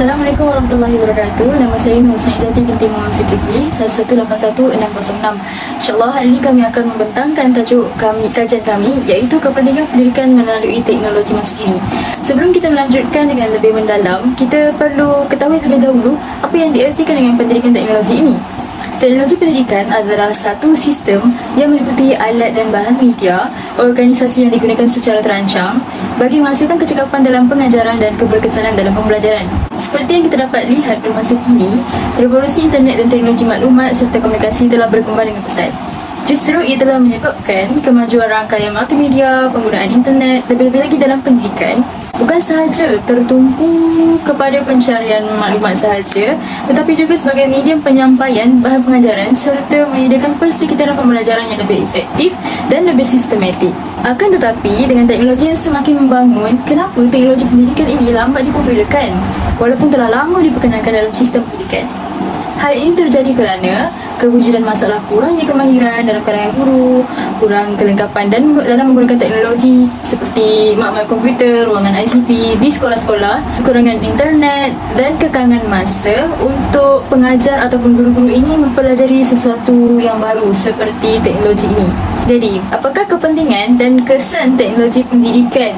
Assalamualaikum warahmatullahi wabarakatuh. Nama saya Nur Izzati binti Muhammad Zulkifli, 1181646. InsyaAllah hari ini kami akan membentangkan tajuk kajian kami, iaitu kepentingan pendidikan melalui teknologi masa kini. Sebelum kita melanjutkan dengan lebih mendalam, kita perlu ketahui terlebih dahulu apa yang diartikan dengan pendidikan teknologi ini. Teknologi pendidikan adalah satu sistem yang meliputi alat dan bahan media, organisasi yang digunakan secara terancang bagi menghasilkan kecekapan dalam pengajaran dan keberkesanan dalam pembelajaran. Seperti yang kita dapat lihat pada masa kini, revolusi internet dan teknologi maklumat serta komunikasi telah berkembang dengan pesat. Justru ia telah menyebabkan kemajuan rangkaian multimedia, penggunaan internet, lebih-lebih lagi dalam pendidikan bukan sahaja tertumpu kepada pencarian maklumat sahaja, tetapi juga sebagai medium penyampaian bahan pengajaran serta menyediakan persekitaran pembelajaran yang lebih efektif dan lebih sistematik. Akan tetapi, dengan teknologi yang semakin membangun, kenapa teknologi pendidikan ini lambat dipopularkan walaupun telah lama diperkenalkan dalam sistem pendidikan? Hal ini terjadi kerana kewujudan masalah kurangnya kemahiran dalam kalangan guru, kurang kelengkapan dan dalam menggunakan teknologi seperti maklumat komputer, ruangan ICT di sekolah-sekolah, kekurangan internet dan kekangan masa untuk pengajar ataupun guru-guru ini mempelajari sesuatu yang baru seperti teknologi ini. Jadi, apakah kepentingan dan kesan teknologi pendidikan?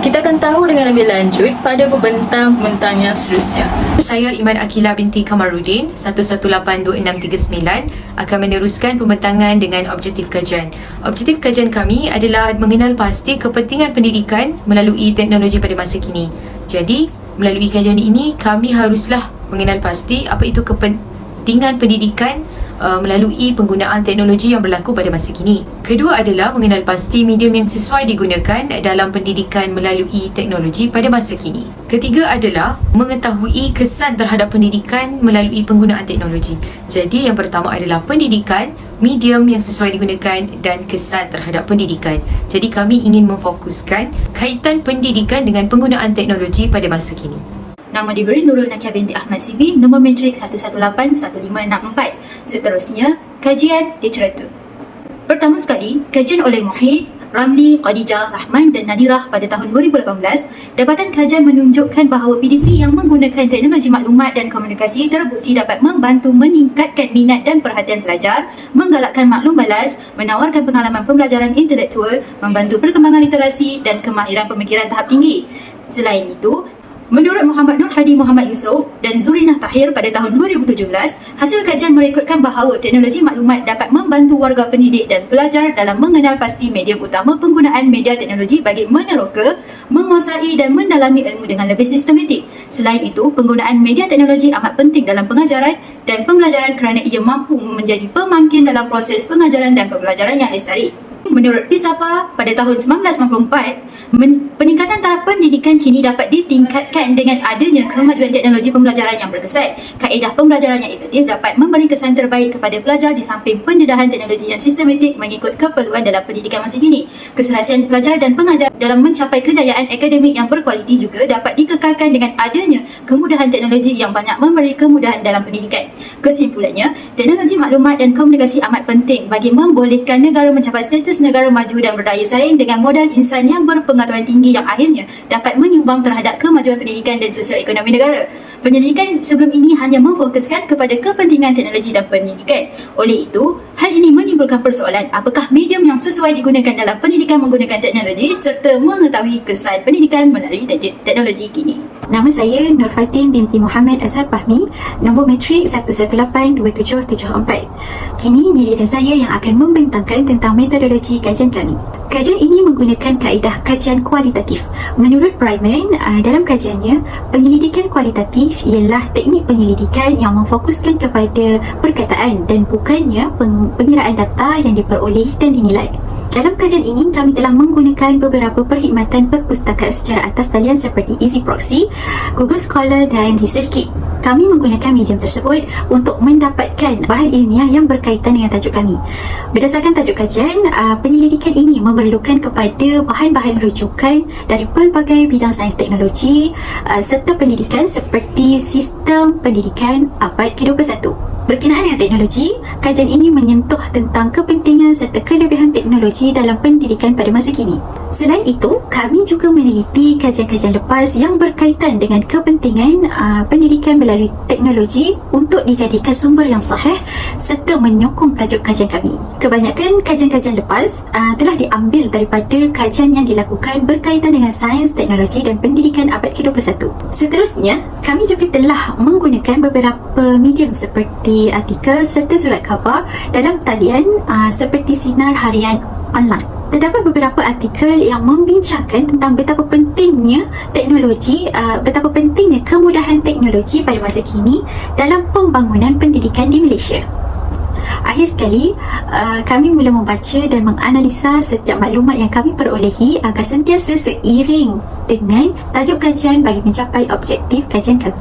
Kita akan tahu dengan lebih lanjut pada pembentang-pembentang yang seterusnya. Saya Iman Akila binti Kamarudin, 1182639 akan meneruskan pembentangan dengan objektif kajian. Objektif kajian kami adalah mengenal pasti kepentingan pendidikan melalui teknologi pada masa kini. Jadi, melalui kajian ini kami haruslah mengenal pasti apa itu kepentingan pendidikan melalui penggunaan teknologi yang berlaku pada masa kini. Kedua adalah mengenal pasti medium yang sesuai digunakan dalam pendidikan melalui teknologi pada masa kini. Ketiga adalah mengetahui kesan terhadap pendidikan melalui penggunaan teknologi. Jadi yang pertama adalah pendidikan, medium yang sesuai digunakan dan kesan terhadap pendidikan. Jadi kami ingin memfokuskan kaitan pendidikan dengan penggunaan teknologi pada masa kini. Nama diberi Nurul Nakia binti Ahmad Sibi, nombor matrik 1181564. Seterusnya, kajian literatur. Pertama sekali, kajian oleh Muhid, Ramli, Khadijah, Rahman dan Nadirah pada tahun 2018. Dapatan kajian menunjukkan bahawa PDP yang menggunakan teknologi maklumat dan komunikasi terbukti dapat membantu meningkatkan minat dan perhatian pelajar, menggalakkan maklum balas, menawarkan pengalaman pembelajaran intelektual, membantu perkembangan literasi dan kemahiran pemikiran tahap tinggi. Selain itu, menurut Muhammad Nur Hadi Muhammad Yusof dan Zurinah Tahir pada tahun 2017, hasil kajian merekodkan bahawa teknologi maklumat dapat membantu warga pendidik dan pelajar dalam mengenal pasti medium utama penggunaan media teknologi bagi meneroka, menguasai dan mendalami ilmu dengan lebih sistematik. Selain itu, penggunaan media teknologi amat penting dalam pengajaran dan pembelajaran kerana ia mampu menjadi pemangkin dalam proses pengajaran dan pembelajaran yang lestari. Menurut PISAPA pada tahun 1994, peningkatan taraf pendidikan kini dapat ditingkatkan dengan adanya kemajuan teknologi pembelajaran yang berkesan. Kaedah pembelajaran yang efektif dapat memberi kesan terbaik kepada pelajar di samping pendedahan teknologi yang sistematik mengikut keperluan dalam pendidikan masa kini. Keserasian pelajar dan pengajar dalam mencapai kejayaan akademik yang berkualiti juga dapat dikekalkan dengan adanya kemudahan teknologi yang banyak memberi kemudahan dalam pendidikan. Kesimpulannya, teknologi maklumat dan komunikasi amat penting bagi membolehkan negara mencapai status negara maju dan berdaya saing dengan modal insan yang berpengetahuan tinggi yang akhirnya dapat menyumbang terhadap kemajuan pendidikan dan sosioekonomi negara. Penyelidikan sebelum ini hanya memfokuskan kepada kepentingan teknologi dan pendidikan. Oleh itu, hal ini menimbulkan persoalan apakah medium yang sesuai digunakan dalam pendidikan menggunakan teknologi serta mengetahui kesan pendidikan melalui teknologi kini. Nama saya Nur Fatin binti Muhammad Azhar Fahmi, nombor matrik 1182774. Kini giliran saya yang akan membentangkan tentang metodologi kajian kami. Kajian ini menggunakan kaedah kajian kualitatif. Menurut Bryman, dalam kajiannya, penyelidikan kualitatif ialah teknik penyelidikan yang memfokuskan kepada perkataan dan bukannya pengiraan data yang diperoleh dan dinilai. Dalam kajian ini, kami telah menggunakan beberapa perkhidmatan perpustakaan secara atas talian seperti Easy Proxy, Google Scholar dan ResearchGate. Kami menggunakan medium tersebut untuk mendapatkan bahan ilmiah yang berkaitan dengan tajuk kami. Berdasarkan tajuk kajian, penyelidikan ini memerlukan kepada bahan-bahan rujukan dari pelbagai bidang sains teknologi serta pendidikan seperti sistem pendidikan abad ke-21. Berkenaan dengan teknologi, kajian ini menyentuh tentang kepentingan serta kelebihan teknologi dalam pendidikan pada masa kini. Selain itu, kami juga meneliti kajian-kajian lepas yang berkaitan dengan kepentingan pendidikan melalui teknologi untuk dijadikan sumber yang sahih serta menyokong tajuk kajian kami. Kebanyakan kajian-kajian lepas telah diambil daripada kajian yang dilakukan berkaitan dengan sains, teknologi dan pendidikan abad ke-21. Seterusnya, kami juga telah menggunakan beberapa medium seperti artikel serta surat khabar dalam talian seperti sinar harian online. Terdapat beberapa artikel yang membincangkan tentang betapa pentingnya teknologi, betapa pentingnya kemudahan teknologi pada masa kini dalam pembangunan pendidikan di Malaysia. Akhir sekali, kami mula membaca dan menganalisa setiap maklumat yang kami perolehi agar sentiasa seiring dengan tajuk kajian bagi mencapai objektif kajian kami.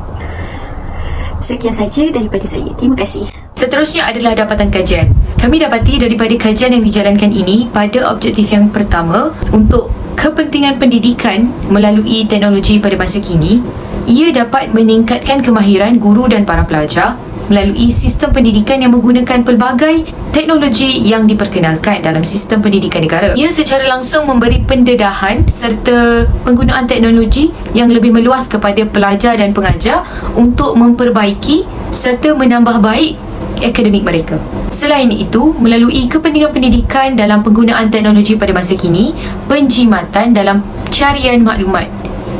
Sekian saja daripada saya. Terima kasih. Seterusnya adalah dapatan kajian. Kami dapati daripada kajian yang dijalankan ini pada objektif yang pertama untuk kepentingan pendidikan melalui teknologi pada masa kini, ia dapat meningkatkan kemahiran guru dan para pelajar melalui sistem pendidikan yang menggunakan pelbagai teknologi yang diperkenalkan dalam sistem pendidikan negara. Ia secara langsung memberi pendedahan serta penggunaan teknologi yang lebih meluas kepada pelajar dan pengajar untuk memperbaiki serta menambah baik akademik mereka. Selain itu, melalui kepentingan pendidikan dalam penggunaan teknologi pada masa kini, penjimatan dalam carian maklumat.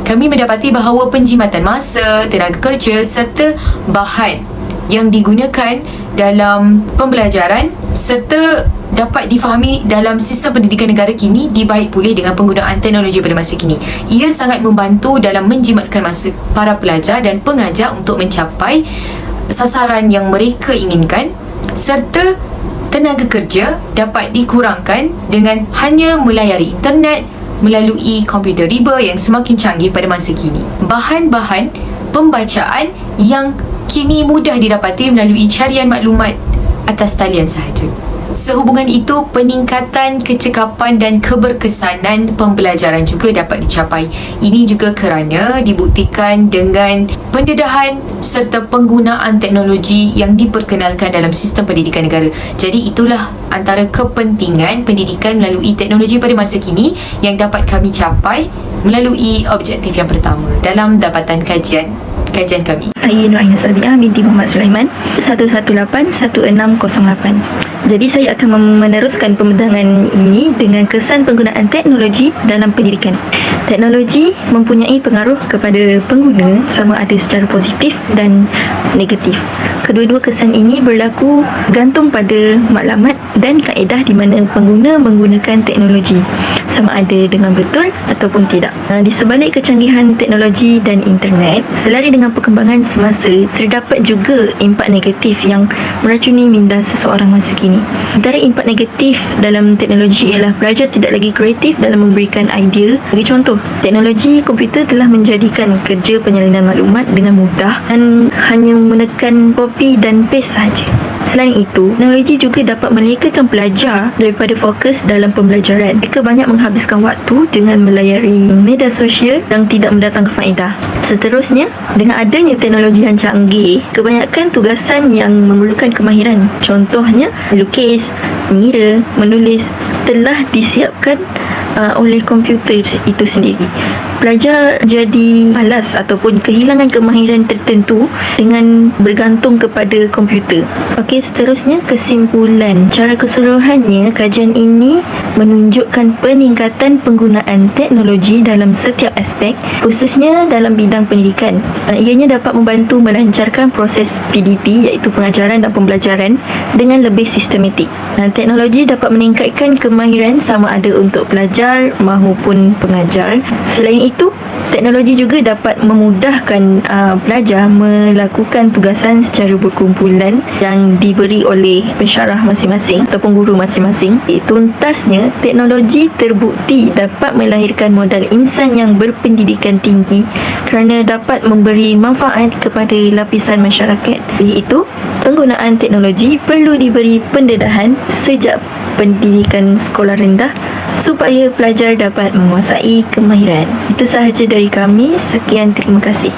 Kami mendapati bahawa penjimatan masa, tenaga kerja serta bahan yang digunakan dalam pembelajaran serta dapat difahami dalam sistem pendidikan negara kini dibaik pulih dengan penggunaan teknologi pada masa kini. Ia sangat membantu dalam menjimatkan masa para pelajar dan pengajar untuk mencapai sasaran yang mereka inginkan serta tenaga kerja dapat dikurangkan dengan hanya melayari internet melalui komputer riba yang semakin canggih pada masa kini. Bahan-bahan pembacaan yang kini mudah didapati melalui carian maklumat atas talian sahaja. Sehubungan itu, peningkatan kecekapan dan keberkesanan pembelajaran juga dapat dicapai. Ini juga kerana dibuktikan dengan pendedahan serta penggunaan teknologi yang diperkenalkan dalam sistem pendidikan negara. Jadi itulah antara kepentingan pendidikan melalui teknologi pada masa kini yang dapat kami capai melalui objektif yang pertama dalam dapatan kajian kami. Saya Nur Aina Sabiah binti Muhammad Sulaiman 1181608. Jadi saya akan meneruskan pembentangan ini dengan kesan penggunaan teknologi dalam pendidikan. Teknologi mempunyai pengaruh kepada pengguna sama ada secara positif dan negatif. Kedua-dua kesan ini berlaku gantung pada maklumat dan kaedah di mana pengguna menggunakan teknologi sama ada dengan betul ataupun tidak. Di sebalik kecanggihan teknologi dan internet, selari dengan perkembangan semasa, terdapat juga impak negatif yang meracuni minda seseorang masa kini. Antara impak negatif dalam teknologi ialah pelajar tidak lagi kreatif dalam memberikan idea. Bagi contoh, teknologi komputer telah menjadikan kerja penyalinan maklumat dengan mudah dan hanya menekan copy dan paste sahaja. Selain itu, teknologi juga dapat melekakan pelajar daripada fokus dalam pembelajaran. Mereka banyak menghabiskan waktu dengan melayari media sosial yang tidak mendatangkan faedah. Seterusnya, dengan adanya teknologi yang canggih, kebanyakan tugasan yang memerlukan kemahiran, contohnya melukis, mengira, menulis, telah disiapkan oleh komputer itu sendiri. Pelajar jadi malas ataupun kehilangan kemahiran tertentu dengan bergantung kepada komputer. Okey, seterusnya kesimpulan. Secara keseluruhannya, kajian ini menunjukkan peningkatan penggunaan teknologi dalam setiap aspek, khususnya dalam bidang pendidikan. Ianya dapat membantu melancarkan proses PDP iaitu pengajaran dan pembelajaran dengan lebih sistematik. Teknologi dapat meningkatkan kemahiran sama ada untuk pelajar maupun pengajar. Selain itu, teknologi juga dapat memudahkan pelajar melakukan tugasan secara berkumpulan yang diberi oleh pensyarah masing-masing ataupun guru masing-masing. Tuntasnya, teknologi terbukti dapat melahirkan modal insan yang berpendidikan tinggi kerana dapat memberi manfaat kepada lapisan masyarakat. Oleh itu, penggunaan teknologi perlu diberi pendedahan sejak pendidikan sekolah rendah supaya pelajar dapat menguasai kemahiran. Itu sahaja dari kami. Sekian, terima kasih.